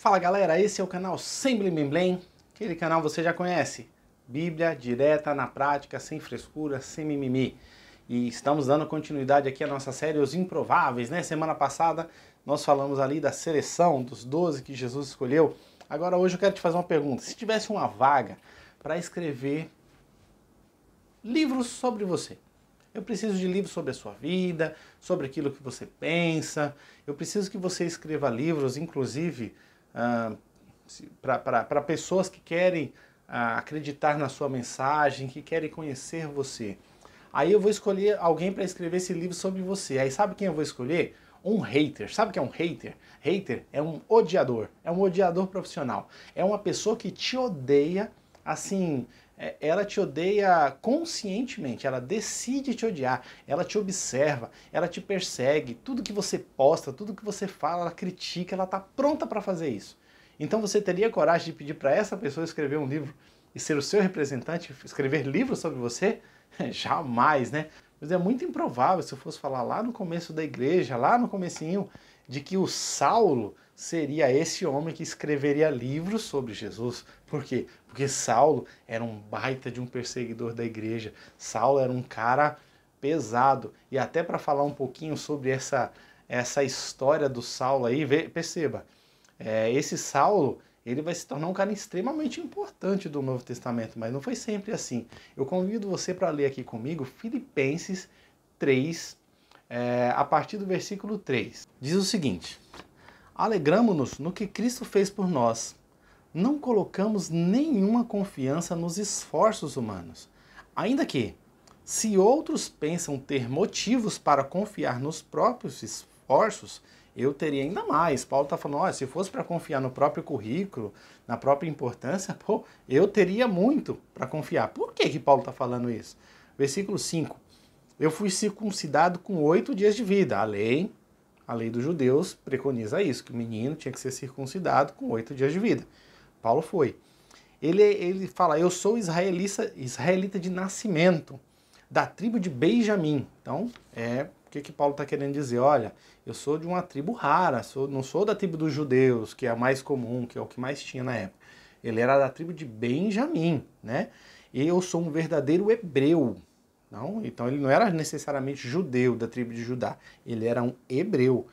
Fala galera, esse é o canal Sem Blim Blim Blim. Aquele canal você já conhece. Bíblia direta na prática, sem frescura, sem mimimi. E estamos dando continuidade aqui à nossa série Os Improváveis, né? Semana passada nós falamos ali da seleção dos 12 que Jesus escolheu. Agora hoje eu quero te fazer uma pergunta. Se tivesse uma vaga para escrever livros sobre você, eu preciso de livros sobre a sua vida, sobre aquilo que você pensa. Eu preciso que você escreva livros, inclusive, para pessoas que querem acreditar na sua mensagem, que querem conhecer você. Aí eu vou escolher alguém para escrever esse livro sobre você. Aí sabe quem eu vou escolher? Um hater. Sabe o que é um hater? Hater é um odiador profissional. É uma pessoa que te odeia, assim, ela te odeia conscientemente, ela decide te odiar, ela te observa, ela te persegue, tudo que você posta, tudo que você fala, ela critica, ela está pronta para fazer isso. Então você teria coragem de pedir para essa pessoa escrever um livro e ser o seu representante, escrever livros sobre você? Jamais, né? Mas é muito improvável se eu fosse falar lá no começo da igreja, lá no comecinho, de que o Saulo seria esse homem que escreveria livros sobre Jesus. Por quê? Porque Saulo era um baita de um perseguidor da igreja. Saulo era um cara pesado. E até para falar um pouquinho sobre essa história do Saulo aí, perceba, esse Saulo, ele vai se tornar um cara extremamente importante do Novo Testamento, mas não foi sempre assim. Eu convido você para ler aqui comigo Filipenses 3, a partir do versículo 3. Diz o seguinte: alegramo-nos no que Cristo fez por nós. Não colocamos nenhuma confiança nos esforços humanos. Ainda que, se outros pensam ter motivos para confiar nos próprios esforços, eu teria ainda mais. Paulo está falando, se fosse para confiar no próprio currículo, na própria importância, eu teria muito para confiar. Por que Paulo está falando isso? Versículo 5. Eu fui circuncidado com 8 dias de vida. A lei dos judeus preconiza isso, que o menino tinha que ser circuncidado com 8 dias de vida. Paulo foi. Ele fala, eu sou israelita de nascimento, da tribo de Benjamim. Então, o que Paulo está querendo dizer? Olha, eu sou de uma tribo rara, não sou da tribo dos judeus, que é a mais comum, que é o que mais tinha na época. Ele era da tribo de Benjamim, né? E eu sou um verdadeiro hebreu. Não? Então ele não era necessariamente judeu da tribo de Judá, ele era um hebreu.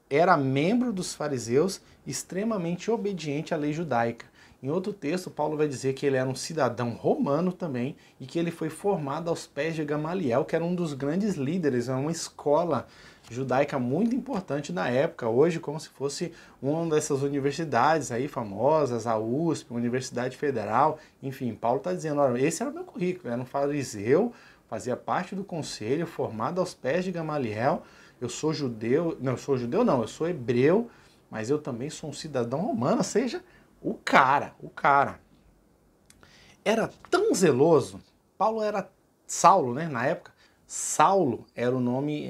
Era membro dos fariseus, extremamente obediente à lei judaica. Em outro texto, Paulo vai dizer que ele era um cidadão romano também e que ele foi formado aos pés de Gamaliel, que era um dos grandes líderes, uma escola judaica muito importante na época, hoje como se fosse uma dessas universidades aí famosas, a USP, a Universidade Federal, enfim, Paulo está dizendo, olha, esse era o meu currículo, eu era um fariseu, fazia parte do conselho, formado aos pés de Gamaliel, eu sou judeu, eu sou hebreu, mas eu também sou um cidadão romano, ou seja, o cara. Era tão zeloso, Saulo, né, na época, Saulo era o nome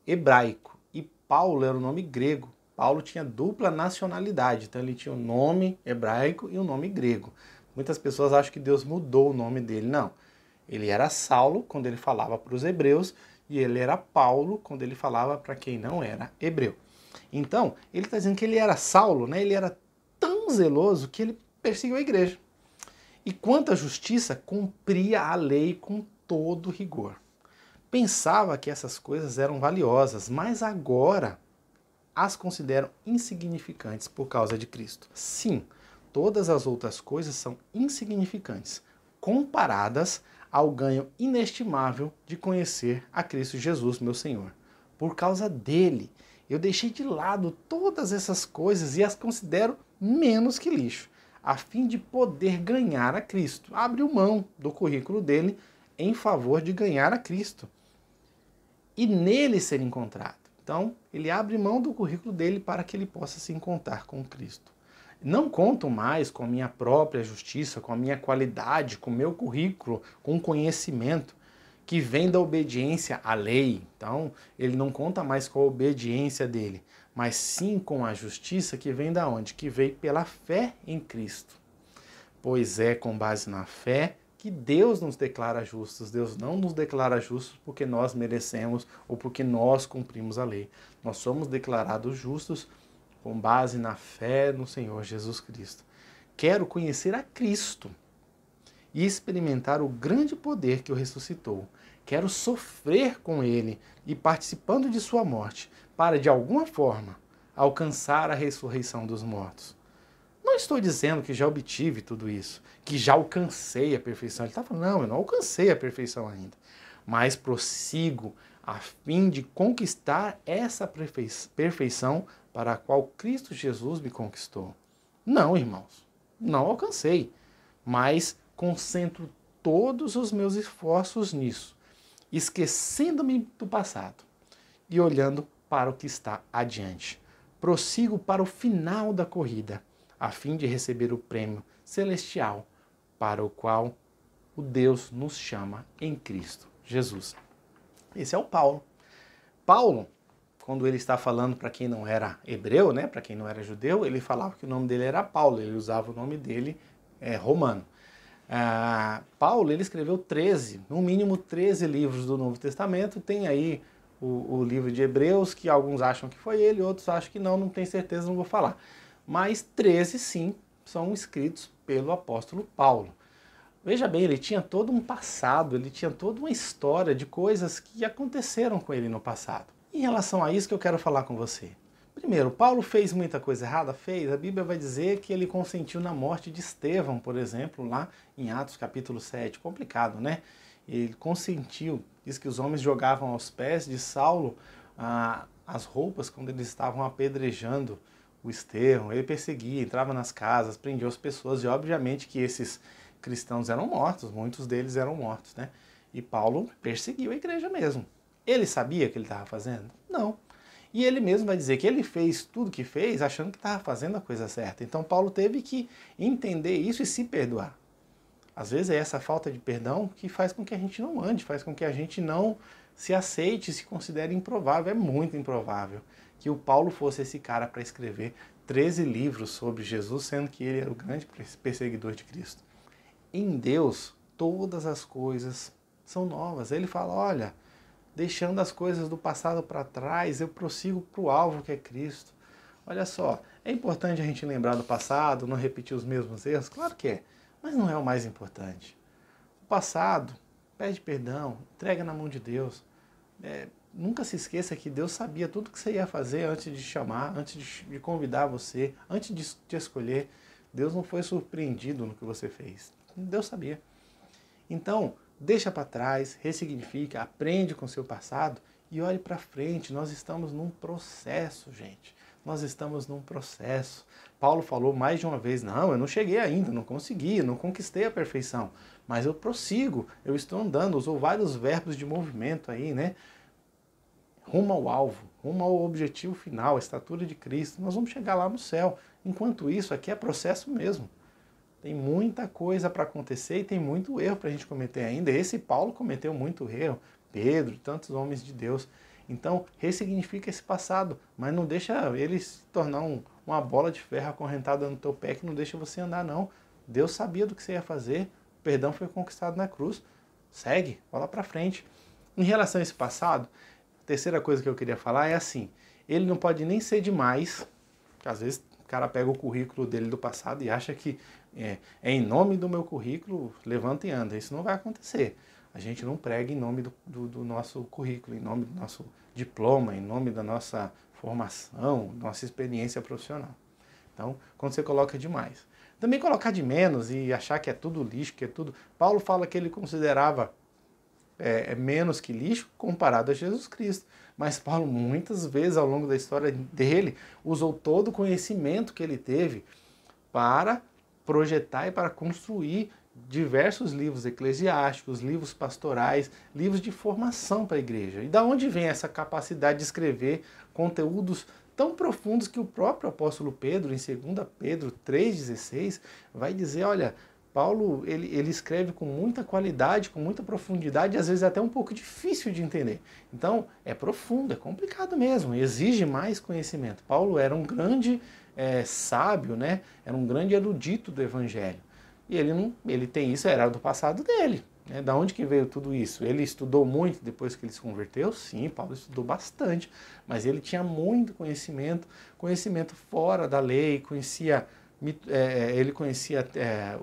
hebraico e Paulo era o nome grego. Paulo tinha dupla nacionalidade, então ele tinha o nome hebraico e o nome grego. Muitas pessoas acham que Deus mudou o nome dele, não. Ele era Saulo quando ele falava para os hebreus e ele era Paulo quando ele falava para quem não era hebreu. Então, ele está dizendo que ele era Saulo, né? Ele era tão zeloso que ele perseguiu a igreja. E quanto à justiça, cumpria a lei com todo rigor. Pensava que essas coisas eram valiosas, mas agora as consideram insignificantes por causa de Cristo. Sim, todas as outras coisas são insignificantes, comparadas ao ganho inestimável de conhecer a Cristo Jesus, meu Senhor. Por causa dele, eu deixei de lado todas essas coisas e as considero menos que lixo, a fim de poder ganhar a Cristo. Abriu mão do currículo dele em favor de ganhar a Cristo e nele ser encontrado. Então, ele abre mão do currículo dele para que ele possa se encontrar com Cristo. Não conto mais com a minha própria justiça, com a minha qualidade, com o meu currículo, com o conhecimento que vem da obediência à lei. Então, ele não conta mais com a obediência dele, mas sim com a justiça que vem da onde? Que veio pela fé em Cristo. Pois é com base na fé que Deus nos declara justos. Deus não nos declara justos porque nós merecemos ou porque nós cumprimos a lei. Nós somos declarados justos com base na fé no Senhor Jesus Cristo. Quero conhecer a Cristo e experimentar o grande poder que o ressuscitou. Quero sofrer com ele e participando de sua morte, para de alguma forma alcançar a ressurreição dos mortos. Não estou dizendo que já obtive tudo isso, que já alcancei a perfeição. Ele está falando, não, eu não alcancei a perfeição ainda, mas prossigo a fim de conquistar essa perfeição para a qual Cristo Jesus me conquistou. Não, irmãos, não alcancei, mas concentro todos os meus esforços nisso, esquecendo-me do passado e olhando para o que está adiante. Prossigo para o final da corrida, a fim de receber o prêmio celestial para o qual o Deus nos chama em Cristo Jesus. Esse é o Paulo. Paulo, quando ele está falando para quem não era hebreu, né, para quem não era judeu, ele falava que o nome dele era Paulo, ele usava o nome dele romano. Paulo, ele escreveu 13, no mínimo 13 livros do Novo Testamento. Tem aí o livro de Hebreus, que alguns acham que foi ele, outros acham que não, não tenho certeza, não vou falar. Mas 13, sim, são escritos pelo apóstolo Paulo. Veja bem, ele tinha todo um passado, ele tinha toda uma história de coisas que aconteceram com ele no passado. Em relação a isso que eu quero falar com você. Primeiro, Paulo fez muita coisa errada? Fez. A Bíblia vai dizer que ele consentiu na morte de Estevão, por exemplo, lá em Atos capítulo 7. Complicado, né? Ele consentiu. Diz que os homens jogavam aos pés de Saulo as roupas quando eles estavam apedrejando o Estevão. Ele perseguia, entrava nas casas, prendia as pessoas e obviamente que esses cristãos eram mortos, muitos deles eram mortos, né? E Paulo perseguiu a igreja mesmo. Ele sabia o que ele estava fazendo? Não. E ele mesmo vai dizer que ele fez tudo que fez achando que estava fazendo a coisa certa. Então Paulo teve que entender isso e se perdoar. Às vezes é essa falta de perdão que faz com que a gente não ande, faz com que a gente não se aceite, se considere improvável. É muito improvável que o Paulo fosse esse cara para escrever 13 livros sobre Jesus, sendo que ele era o grande perseguidor de Cristo. Em Deus, todas as coisas são novas. Ele fala, olha, deixando as coisas do passado para trás, eu prossigo para o alvo que é Cristo. Olha só, é importante a gente lembrar do passado, não repetir os mesmos erros? Claro que é, mas não é o mais importante. O passado, pede perdão, entrega na mão de Deus. Nunca se esqueça que Deus sabia tudo o que você ia fazer antes de chamar, antes de convidar você, antes de te escolher. Deus não foi surpreendido no que você fez. Deus sabia. Então, deixa para trás, ressignifica, aprende com o seu passado e olhe para frente. Nós estamos num processo, gente. Nós estamos num processo. Paulo falou mais de uma vez, não, eu não cheguei ainda, não consegui, não conquistei a perfeição, mas eu prossigo, eu estou andando, usou vários verbos de movimento aí, né? Rumo ao alvo, rumo ao objetivo final, a estatura de Cristo. Nós vamos chegar lá no céu. Enquanto isso, aqui é processo mesmo. Tem muita coisa para acontecer e tem muito erro para a gente cometer ainda. Esse Paulo cometeu muito erro, Pedro e tantos homens de Deus. Então, ressignifica esse passado, mas não deixa ele se tornar uma bola de ferro acorrentada no teu pé que não deixa você andar, não. Deus sabia do que você ia fazer, o perdão foi conquistado na cruz. Segue, bola para frente. Em relação a esse passado, a terceira coisa que eu queria falar é assim, ele não pode nem ser demais, porque às vezes o cara pega o currículo dele do passado e acha que é em nome do meu currículo, levanta e anda. Isso não vai acontecer. A gente não prega em nome do nosso currículo, em nome do nosso diploma, em nome da nossa formação, nossa experiência profissional. Então, quando você coloca demais. Também colocar de menos e achar que é tudo lixo, que é tudo... Paulo fala que ele considerava menos que lixo comparado a Jesus Cristo. Mas Paulo, muitas vezes ao longo da história dele, usou todo o conhecimento que ele teve para projetar e para construir diversos livros eclesiásticos, livros pastorais, livros de formação para a igreja. E da onde vem essa capacidade de escrever conteúdos tão profundos que o próprio apóstolo Pedro, em 2 Pedro 3,16, vai dizer, olha, Paulo ele escreve com muita qualidade, com muita profundidade, e às vezes é até um pouco difícil de entender. Então, é profundo, é complicado mesmo, exige mais conhecimento. Paulo era um grande sábio, né? Era um grande erudito do evangelho. E ele tem isso, era do passado dele. Né? Da onde que veio tudo isso? Ele estudou muito depois que ele se converteu? Sim, Paulo estudou bastante, mas ele tinha muito conhecimento, conhecimento fora da lei, ele conhecia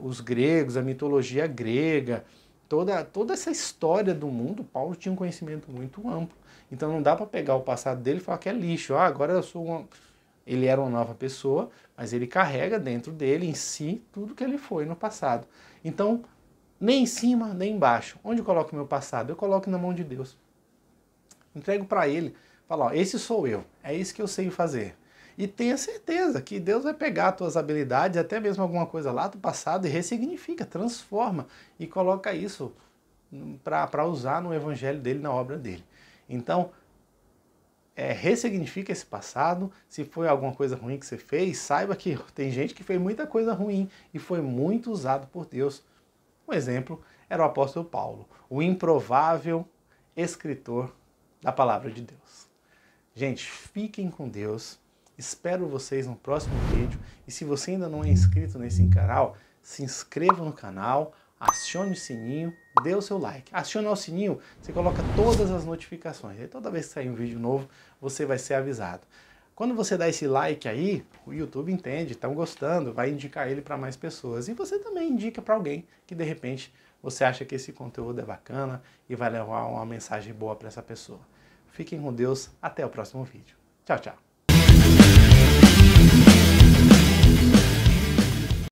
os gregos, a mitologia grega, toda essa história do mundo. Paulo tinha um conhecimento muito amplo. Então não dá para pegar o passado dele e falar que é lixo. Ah, agora eu sou uma... Ele era uma nova pessoa, mas ele carrega dentro dele, em si, tudo que ele foi no passado. Então, nem em cima, nem embaixo. Onde eu coloco o meu passado? Eu coloco na mão de Deus. Entrego para ele. Falo, ó, esse sou eu. É isso que eu sei fazer. E tenha certeza que Deus vai pegar as tuas habilidades, até mesmo alguma coisa lá do passado, e ressignifica, transforma e coloca isso para usar no evangelho dele, na obra dele. Então, ressignifica esse passado. Se foi alguma coisa ruim que você fez, saiba que tem gente que fez muita coisa ruim e foi muito usado por Deus. Um exemplo era o apóstolo Paulo, o improvável escritor da palavra de Deus. Gente, fiquem com Deus. Espero vocês no próximo vídeo. E se você ainda não é inscrito nesse canal, se inscreva no canal, acione o sininho, dê o seu like. Acione o sininho, você coloca todas as notificações. E toda vez que sair um vídeo novo, você vai ser avisado. Quando você dá esse like aí, o YouTube entende, estão gostando, vai indicar ele para mais pessoas. E você também indica para alguém que de repente você acha que esse conteúdo é bacana e vai levar uma mensagem boa para essa pessoa. Fiquem com Deus, até o próximo vídeo. Tchau, tchau.